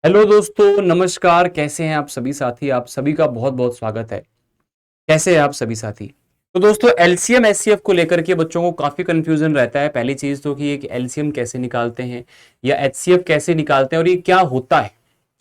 Hello दोस्तों, नमस्कार। कैसे हैं आप सभी साथी? आप सभी का बहुत बहुत स्वागत है। कैसे हैं आप सभी साथी? तो दोस्तों, एलसीएम एचसीएफ को लेकर के बच्चों को काफी कंफ्यूजन रहता है। पहली चीज तो कि एक एलसीएम कैसे निकालते हैं या एचसीएफ कैसे निकालते हैं और ये क्या होता है,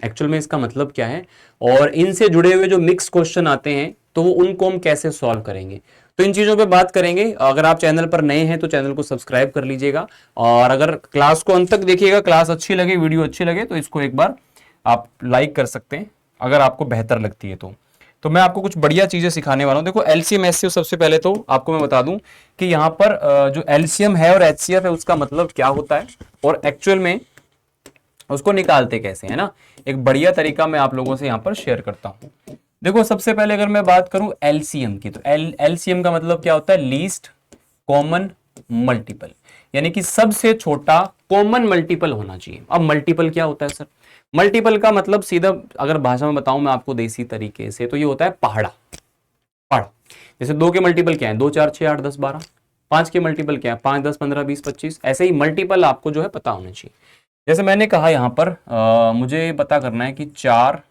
एक्चुअल में इसका मतलब क्या है, और इनसे जुड़े हुए जो मिक्स क्वेश्चन आते हैं तो उनको हम कैसे सॉल्व करेंगे। तो इन चीजों पे बात करेंगे। अगर आप चैनल पर नए हैं तो चैनल को सब्सक्राइब कर लीजिएगा, और अगर क्लास को अंत तक देखिएगा, क्लास अच्छी लगे, वीडियो अच्छी लगे तो इसको एक बार आप लाइक कर सकते हैं अगर आपको बेहतर लगती है तो मैं आपको कुछ बढ़िया चीजें सिखाने वाला हूं। देखो, एलसीएम एचसीएफ, सबसे पहले तो आपको मैं बता दूं कि यहां पर जो एलसीएम है और एचसीएफ है उसका मतलब क्या होता है और एक्चुअल में उसको निकालते कैसे है ना। एक बढ़िया तरीका मैं आप लोगों से यहां पर शेयर करता हूं। देखो, सबसे पहले अगर मैं बात करूं एलसीएम की, तो एलसीएम का मतलब क्या होता है? लीस्ट कॉमन मल्टीपल, यानी कि सबसे छोटा कॉमन मल्टीपल होना चाहिए। अब मल्टीपल क्या होता है सर? मल्टीपल का मतलब सीधा अगर भाषा में बताऊं मैं आपको देसी तरीके से, तो ये होता है पहाड़ा। पहाड़ा, जैसे दो के मल्टीपल क्या है? 2 4 6 8 10 12। पांच के मल्टीपल क्या है? 5 10 15 20 25। ऐसे ही मल्टीपल आपको जो है पता होना चाहिए। जैसे मैंने कहा यहां पर मुझे पता करना है कि 4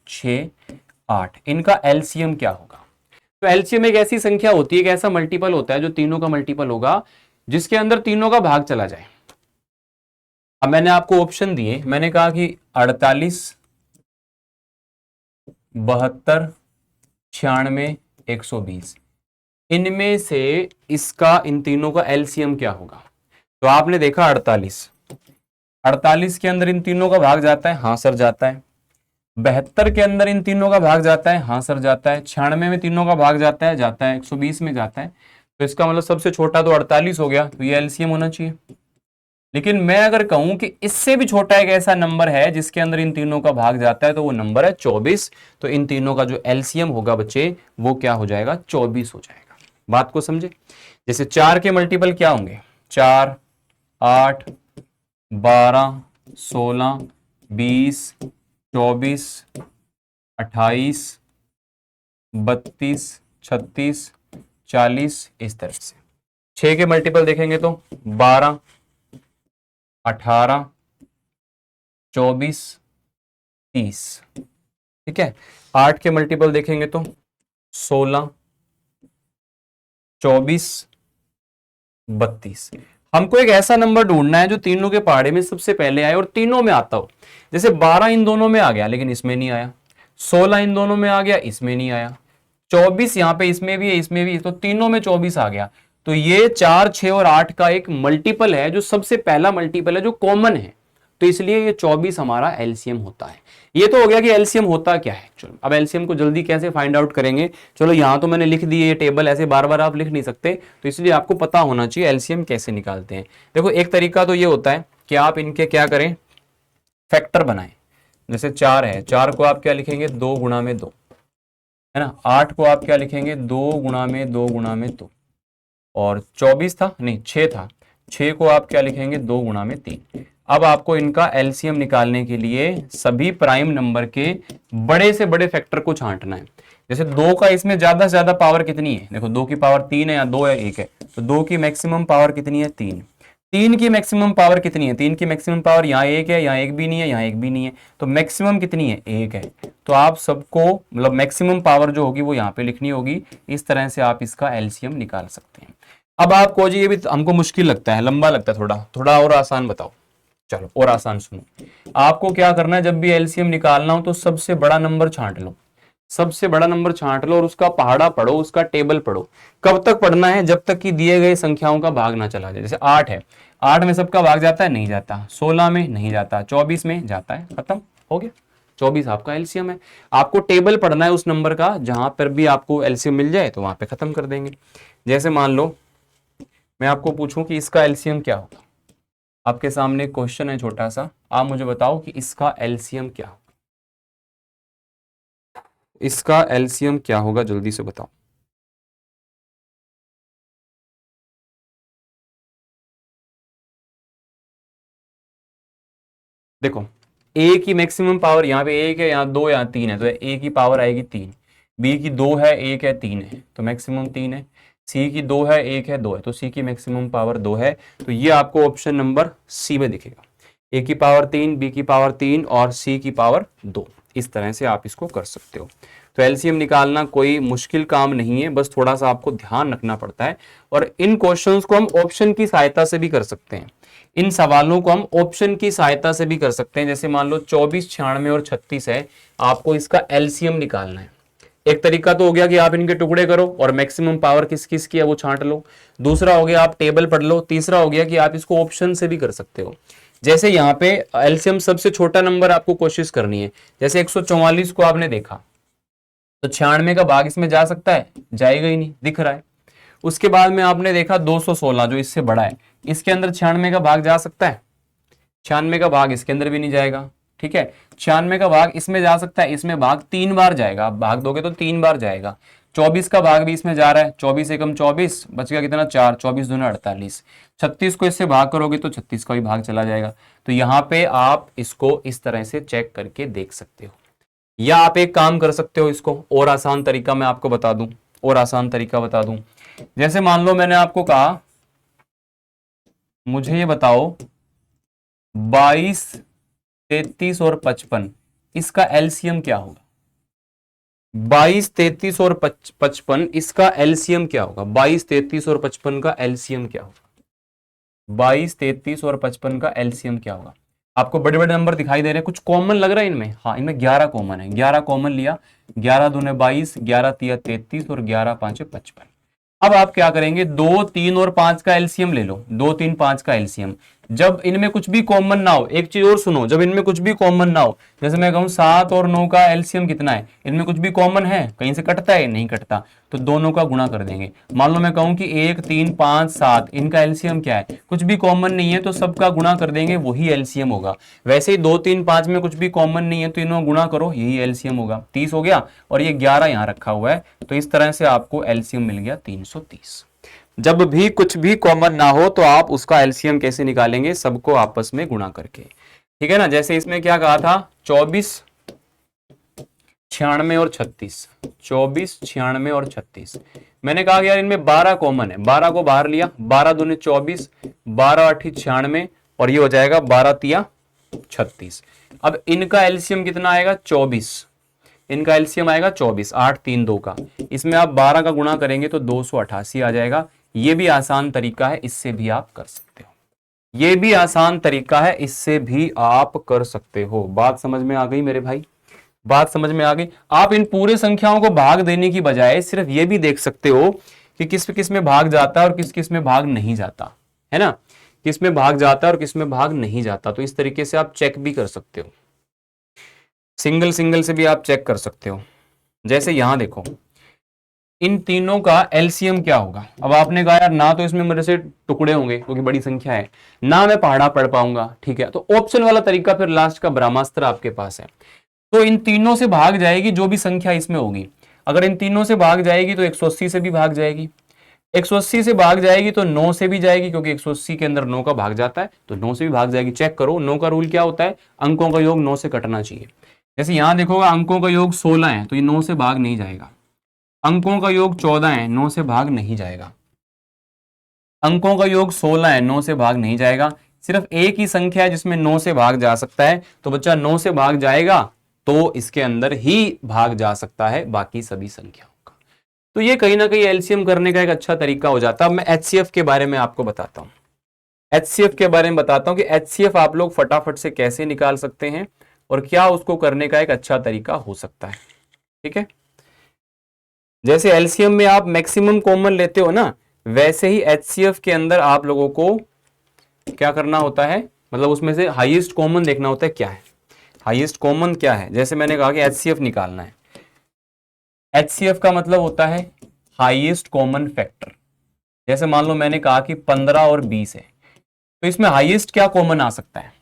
6 8 इनका एलसीएम क्या होगा। तो एलसीएम एक ऐसी संख्या होती है, एक ऐसा मल्टीपल होता है जो तीनों का मल्टीपल होगा, जिसके अंदर तीनों का भाग चला जाए। अब मैंने आपको ऑप्शन दिए, मैंने कहा कि 48 72 96 120, इनमें से इसका, इन तीनों का एलसीएम क्या होगा। तो आपने देखा 48, 48 के अंदर इन तीनों का भाग जाता है, हाँ सर जाता है। 72 के अंदर इन तीनों का भाग जाता है, हाँ सर जाता है। 96 में तीनों का भाग जाता है। 120 में जाता है। तो इसका मतलब सबसे छोटा तो 48 हो गया, तो ये एलसीएम होना चाहिए। लेकिन मैं अगर कहूं कि इससे भी छोटा एक ऐसा नंबर है जिसके अंदर इन तीनों का भाग जाता है, तो वो नंबर है 24। तो इन तीनों का जो एलसीएम होगा बच्चे, वो क्या हो जाएगा? 24 हो जाएगा। बात को समझे? जैसे 4 के मल्टीपल क्या होंगे? 4 8 12 16 20 24 28 32 36 40, इस तरह से। 6 के मल्टीपल देखेंगे तो 12 18 24 30, ठीक है। 8 के मल्टीपल देखेंगे तो 16 24 32। हमको एक ऐसा नंबर ढूंढना है जो तीनों के पहाड़े में सबसे पहले आए और तीनों में आता हो। जैसे 12 इन दोनों में आ गया लेकिन इसमें नहीं आया, 16 इन दोनों में आ गया, इसमें नहीं आया, 24 यहां पे इसमें भी है, इसमें भी, तो तीनों में 24 आ गया। तो ये 4 6 और 8 का एक मल्टीपल है जो सबसे पहला मल्टीपल है, जो कॉमन है। तो इसलिए ये 24 हमारा एलसीएम होता है। ये तो हो गया कि एलसीएम होता क्या है। चलो, अब एलसीएम को जल्दी कैसे फाइंड आउट करेंगे। चलो, यहां तो मैंने लिख दी है, ये टेबल ऐसे बार बार आप लिख नहीं सकते, तो इसलिए आपको पता होना चाहिए एलसीएम कैसे निकालते हैं। देखो, एक तरीका तो ये होता है कि आप इनके क्या करें, फैक्टर बनाएं। जैसे 4 है, 4 को आप क्या लिखेंगे? 2 गुणा में 2, है ना। 8 को आप क्या लिखेंगे? 2 गुणा में 2 गुणा में 2। और 24 था, नहीं 6 था, 6 को आप क्या लिखेंगे? 2 गुणा में 3। अब आपको इनका एलसीएम निकालने के लिए सभी प्राइम नंबर के बड़े से बड़े फैक्टर को छांटना है। जैसे 2 का इसमें ज्यादा से ज्यादा पावर कितनी है? देखो, 2 की पावर 3 है या 2 है 1 है, तो 2 की मैक्सिमम पावर कितनी है? 3। 3 की मैक्सिमम पावर कितनी है? 3 की मैक्सिमम पावर यहाँ 1 है, यहाँ 1 भी नहीं है, यहाँ 1 भी नहीं है, तो मैक्सिमम कितनी है? 1 है। तो आप सबको मतलब मैक्सिमम पावर जो होगी वो यहाँ पे लिखनी होगी। इस तरह से आप इसका एलसीएम निकाल सकते हैं। अब आपको जी, ये भी हमको मुश्किल लगता है, लंबा लगता है, थोड़ा थोड़ा और आसान बताओ। चलो, और आसान सुनो। आपको क्या करना है, जब भी एलसीएम निकालना हो तो सबसे बड़ा नंबर छांट लो। सबसे बड़ा नंबर छांट लो और उसका पहाड़ा पढ़ो, उसका टेबल पढ़ो। कब तक पढ़ना है? जब तक कि दिए गए संख्याओं का भाग ना चला जाए। जैसे 8 है, 8 में सबका भाग जाता है? नहीं जाता। 16 में नहीं जाता, 24 में जाता है, खत्म हो गया। 24 आपका एलसीएम है। आपको टेबल पढ़ना है उस नंबर का, जहां पर भी आपको एलसीएम मिल जाए तो वहां पे खत्म कर देंगे। जैसे मान लो मैं आपको पूछूं कि इसका एलसीएम क्या होगा। आपके सामने क्वेश्चन है छोटा सा, आप मुझे बताओ कि इसका एलसीएम क्या होगा। इसका एलसीएम क्या होगा, जल्दी से बताओ। देखो, ए की मैक्सिमम पावर यहाँ पे 1 है, यहाँ 2, यहाँ 3 है, तो ए की पावर आएगी 3। बी की 2 है, 1 है, 3 है, तो मैक्सिमम 3 है। सी की 2 है, 1 है, 2 है, तो सी की मैक्सिमम पावर 2 है। तो ये आपको ऑप्शन नंबर सी में दिखेगा। ए की पावर 3, बी की पावर 3 और सी की पावर 2। इस तरह से आप इसको कर सकते हो। तो एलसीएम निकालना कोई मुश्किल काम नहीं है, बस थोड़ा सा आपको ध्यान रखना पड़ता है। और इन क्वेश्चंस को हम ऑप्शन की सहायता से भी कर सकते हैं। इन सवालों को हम ऑप्शन की सहायता से भी कर सकते हैं। जैसे मान लो 24, 96 और 36 है, आपको इसका एलसीएम निकालना है। एक तरीका तो हो गया कि आप इनके टुकड़े करो और मैक्सिमम पावर किस किस की है वो छांट लो। दूसरा हो गया आप टेबल पढ़ लो। तीसरा हो गया कि आप इसको ऑप्शन से भी कर सकते हो। जैसे यहाँ पे एलसीएम सबसे छोटा नंबर आपको कोशिश करनी है। जैसे 144 को आपने देखा तो 96 का भाग इसमें जा सकता है, जाएगा ही नहीं, दिख रहा है। उसके बाद में आपने देखा 216 जो इससे बड़ा है, इसके अंदर 96 का भाग जा सकता है, 96 का भाग इसके अंदर भी नहीं जाएगा। ठीक है, 96 का भाग इसमें जा सकता है, इसमें भाग 3 बार जाएगा। आप भाग दोगे तो 3 बार जाएगा। 24 का भाग भी इसमें जा रहा है, 24 एकम 24, बच गया कितना 4, 24 दूना 48। 36 को इससे भाग करोगे तो 36 का भी भाग चला जाएगा। तो यहाँ पे आप इसको इस तरह से चेक करके देख सकते हो। या आप एक काम कर सकते हो, इसको और आसान तरीका मैं आपको बता दूं, और आसान तरीका बता दूं। जैसे मान लो मैंने आपको कहा मुझे ये बताओ 22, 33 और 55 इसका एलसीएम क्या होगा। 22, 33 और 55 इसका एलसीएम क्या होगा। 22, 33 और 55 का एलसीएम क्या होगा। 22, 33 और 55 का एलसीएम क्या होगा। आपको बड़े बड़े नंबर दिखाई दे रहे हैं, कुछ कॉमन लग रहा है इनमें। हाँ, इनमें 11 कॉमन है। 11 कॉमन लिया, 11 दूने 22, 11 तिया 33 और 11 पांचे 55। अब आप क्या करेंगे, 2, 3 और 5 का एलसीएम ले लो। 2, 3, 5 का एलसीएम। जब इनमें कुछ भी कॉमन ना हो, एक चीज और सुनो, जब इनमें कुछ भी कॉमन ना हो, जैसे मैं कहूं 7 और 9 का एलसीएम कितना है, इनमें कुछ भी कॉमन है, कहीं से कटता है, नहीं कटता, तो दोनों का गुणा कर देंगे। मान लो मैं कहूं कि 1, 3, 5, 7 इनका एलसीएम क्या है, कुछ भी कॉमन नहीं है, तो सबका गुणा कर देंगे, वही एलसीएम होगा। वैसे ही 2, 3, 5 में कुछ भी कॉमन नहीं है, तो इन्हों गुणा करो, यही एलसीएम होगा। 30 हो गया, और ये 11 यहां रखा हुआ है, तो इस तरह से आपको एलसीएम मिल गया 330। जब भी कुछ भी कॉमन ना हो तो आप उसका एलसीएम कैसे निकालेंगे, सबको आपस में गुणा करके। ठीक है ना। जैसे इसमें क्या कहा था, 24, 96 और 36, 24, 96 और 36। मैंने कहा कि यार इनमें 12 कॉमन है, 12 को बाहर लिया, 12 दूने 24, 12 8 96 और ये हो जाएगा 12 तिया 36। अब इनका एलसीएम कितना आएगा, 24। इनका एलसीएम आएगा 24, 8 3 2 का। इसमें आप 12 का गुणा करेंगे तो 288 आ जाएगा। ये भी आसान तरीका है, इससे भी आप कर सकते हो। ये भी आसान तरीका है, इससे भी आप कर सकते हो। बात समझ में आ गई मेरे भाई, बात समझ में आ गई। आप इन पूरे संख्याओं को भाग देने की बजाय सिर्फ ये भी देख सकते हो कि किस किस में भाग जाता है और किस किस में भाग नहीं जाता है ना, किस में भाग जाता है और किस में भाग नहीं जाता। तो इस तरीके से आप चेक भी कर सकते हो, सिंगल सिंगल से भी आप चेक कर सकते हो। जैसे यहां देखो, इन तीनों का एलसीएम क्या होगा। अब आपने कहा यार ना तो इसमें मेरे से टुकड़े होंगे क्योंकि बड़ी संख्या है, ना मैं पहाड़ा पढ़ पाऊंगा। ठीक है, तो ऑप्शन वाला तरीका फिर लास्ट का ब्रह्मास्त्र आपके पास है। तो इन तीनों से भाग जाएगी जो भी संख्या इसमें होगी। अगर इन तीनों से भाग जाएगी तो 180 से भी भाग जाएगी, 180 से भाग जाएगी तो 9 से भी जाएगी, क्योंकि 180 के अंदर 9 का भाग जाता है, तो 9 से भी भाग जाएगी। चेक करो, 9 का रूल क्या होता है, अंकों का योग 9 से कटना चाहिए। जैसे यहां देखोगा अंकों का योग 16 है, तो ये 9 से भाग नहीं जाएगा। अंकों का योग 14 है, 9 से भाग नहीं जाएगा। अंकों का योग 16 है, 9 से भाग नहीं जाएगा। सिर्फ एक ही संख्या है जिसमें 9 से भाग जा सकता है, तो बच्चा 9 से भाग जाएगा तो इसके अंदर ही भाग जा सकता है, बाकी सभी संख्याओं का। तो ये कहीं ना कहीं एलसीएम करने का एक अच्छा तरीका हो जाता है। मैं एचसीएफ के बारे में आपको बताता हूं, एचसीएफ के बारे में बताता हूं कि एचसीएफ आप लोग फटाफट से कैसे निकाल सकते हैं और क्या उसको करने का एक अच्छा तरीका हो सकता है। ठीक है, जैसे एलसीएम में आप मैक्सिमम कॉमन लेते हो ना, वैसे ही एचसीएफ के अंदर आप लोगों को क्या करना होता है, मतलब उसमें से हाईएस्ट कॉमन देखना होता है क्या है, हाईएस्ट कॉमन क्या है। जैसे मैंने कहा कि एचसीएफ निकालना है, एचसीएफ का मतलब होता है हाईएस्ट कॉमन फैक्टर। जैसे मान लो मैंने कहा कि 15 और 20 है, तो इसमें हाईएस्ट क्या कॉमन आ सकता है,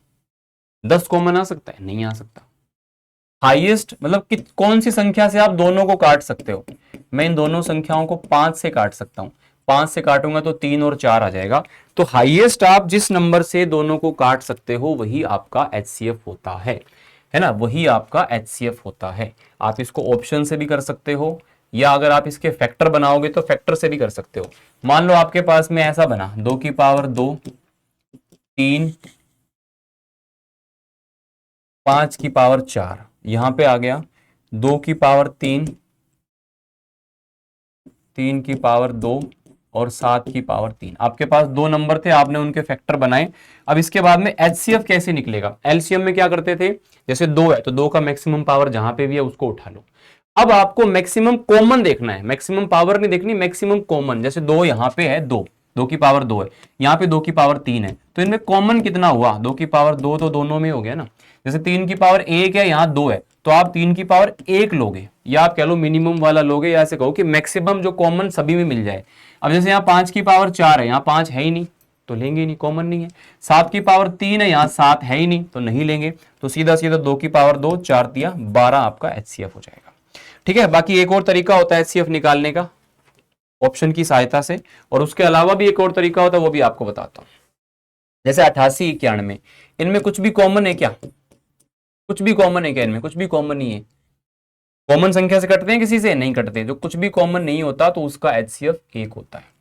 10 कॉमन आ सकता है, नहीं आ सकता। हाईएस्ट मतलब कि कौन सी संख्या से आप दोनों को काट सकते हो। मैं इन दोनों संख्याओं को 5 से काट सकता हूं, 5 से काटूंगा तो 3 और 4 आ जाएगा। तो हाईएस्ट आप जिस नंबर से दोनों को काट सकते हो वही आपका एचसीएफ होता है ना, वही आपका एचसीएफ होता है। आप इसको ऑप्शन से भी कर सकते हो, या अगर आप इसके फैक्टर बनाओगे तो फैक्टर से भी कर सकते हो। मान लो आपके पास में ऐसा बना 2 की पावर 2, 3, 5 की पावर 4, यहां पे आ गया 2 की पावर 3, 3 की पावर 2 और 7 की पावर 3। आपके पास दो नंबर थे, आपने उनके फैक्टर बनाए। अब इसके बाद में एचसीएफ कैसे निकलेगा? एलसीएम में क्या करते थे, जैसे 2 है तो 2 का मैक्सिमम पावर जहां पे भी है उसको उठा लो। अब आपको मैक्सिमम कॉमन देखना है, मैक्सिमम पावर नहीं देखनी, मैक्सिमम कॉमन। जैसे 2 यहां पे है, 2 की पावर 2 है, यहां पे 2 की पावर 3 है, तो इनमें कॉमन कितना हुआ? 2 की पावर 2 तो दोनों में हो गया ना। जैसे 3 की पावर 1 है, यहां 2 है, तो आप 3 की पावर 1 लोगे, या आप कह लो मिनिमम वाला लोगे, या ऐसे कहो कि मैक्सिमम जो कॉमन सभी में मिल जाए। अब जैसे यहाँ 5 की पावर 4 है, यहाँ 5 है ही नहीं तो लेंगे ही नहीं, कॉमन नहीं है। 7 की पावर 3 है, यहाँ 7 है ही नहीं तो नहीं लेंगे। तो सीधा सीधा 2 की पावर 2, 4 दिया 12 आपका एचसीएफ हो जाएगा। ठीक है, बाकी एक और तरीका होता है एचसीएफ निकालने का ऑप्शन की सहायता से, और उसके अलावा भी एक और तरीका होता है, वो भी आपको बताता हूं। जैसे 88, 91, इनमें कुछ भी कॉमन है क्या? कुछ भी कॉमन है क्या इनमें? कुछ भी कॉमन नहीं है। कॉमन संख्या से कटते हैं किसी से? नहीं कटते। जो कुछ भी कॉमन नहीं होता तो उसका एचसीएफ 1 होता है।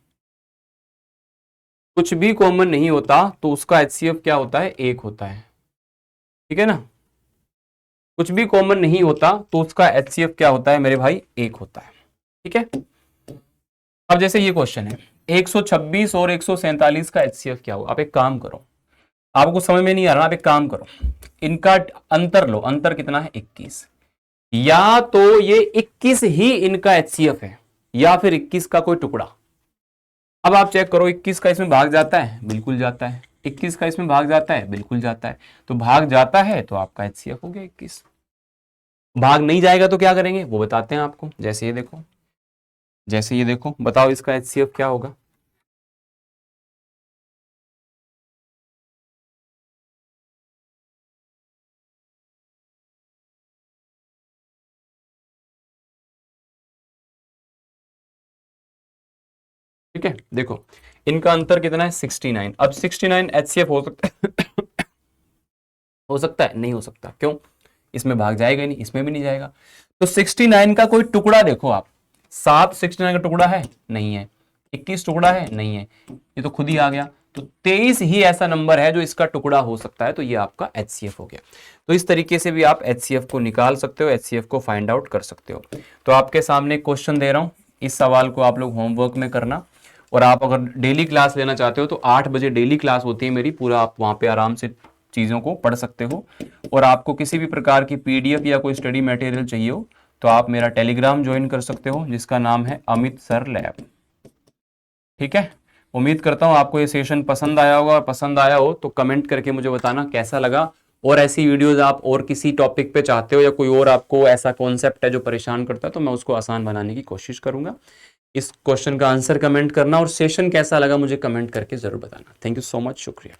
कुछ भी कॉमन नहीं होता तो उसका एचसीएफ क्या होता है? 1 होता है। ठीक है ना, कुछ भी कॉमन नहीं होता तो उसका एचसीएफ क्या होता है मेरे भाई? 1 होता है। ठीक है, अब जैसे ये क्वेश्चन है 126 और 147 का एचसीएफ क्या होगा? आप एक काम करो, आपको समझ में नहीं आ रहा, आप एक काम करो, इनका अंतर लो। अंतर कितना है? 21। या तो ये 21 ही इनका एचसीएफ है, या फिर 21 का कोई टुकड़ा। अब आप चेक करो, 21 का इसमें भाग जाता है? बिल्कुल जाता है। 21 का इसमें भाग जाता है? बिल्कुल जाता है। तो भाग जाता है तो आपका एचसीएफ हो गया 21। भाग नहीं जाएगा तो क्या करेंगे वो बताते हैं आपको। जैसे ये देखो, जैसे ये देखो, बताओ इसका एचसीएफ क्या होगा? ठीक है, देखो इनका अंतर कितना है? 69। अब 69 एचसीएफ हो सकता है? हो सकता है? नहीं हो सकता। क्यों? इसमें भाग जाएगा ही नहीं, इसमें भी नहीं जाएगा। तो 69 का कोई टुकड़ा देखो आप। 7 69 का टुकड़ा है? नहीं है। 21 टुकड़ा है? नहीं है। ये तो खुद ही आ गया। तो 23 ही ऐसा नंबर है जो इसका टुकड़ा हो सकता है, तो ये आपका एचसीएफ हो गया। तो इस तरीके से भी आप एचसीएफ को निकाल सकते हो, एचसीएफ को फाइंड आउट कर सकते हो। तो आपके सामने क्वेश्चन दे रहा हूं, इस सवाल को आप लोग होमवर्क में करना। और आप अगर डेली क्लास लेना चाहते हो तो 8 बजे डेली क्लास होती है मेरी, पूरा आप वहां पे आराम से चीज़ों को पढ़ सकते हो। और आपको किसी भी प्रकार की पीडीएफ या कोई स्टडी मटेरियल चाहिए हो तो आप मेरा टेलीग्राम ज्वाइन कर सकते हो, जिसका नाम है अमित सर लैब। ठीक है, उम्मीद करता हूं आपको ये सेशन पसंद आया होगा, और पसंद आया हो तो कमेंट करके मुझे बताना कैसा लगा। और ऐसी वीडियोस आप और किसी टॉपिक पे चाहते हो, या कोई और आपको ऐसा कॉन्सेप्ट है जो परेशान करता है, तो मैं उसको आसान बनाने की कोशिश करूंगा। इस क्वेश्चन का आंसर कमेंट करना, और सेशन कैसा लगा मुझे कमेंट करके जरूर बताना। थैंक यू सो मच, शुक्रिया।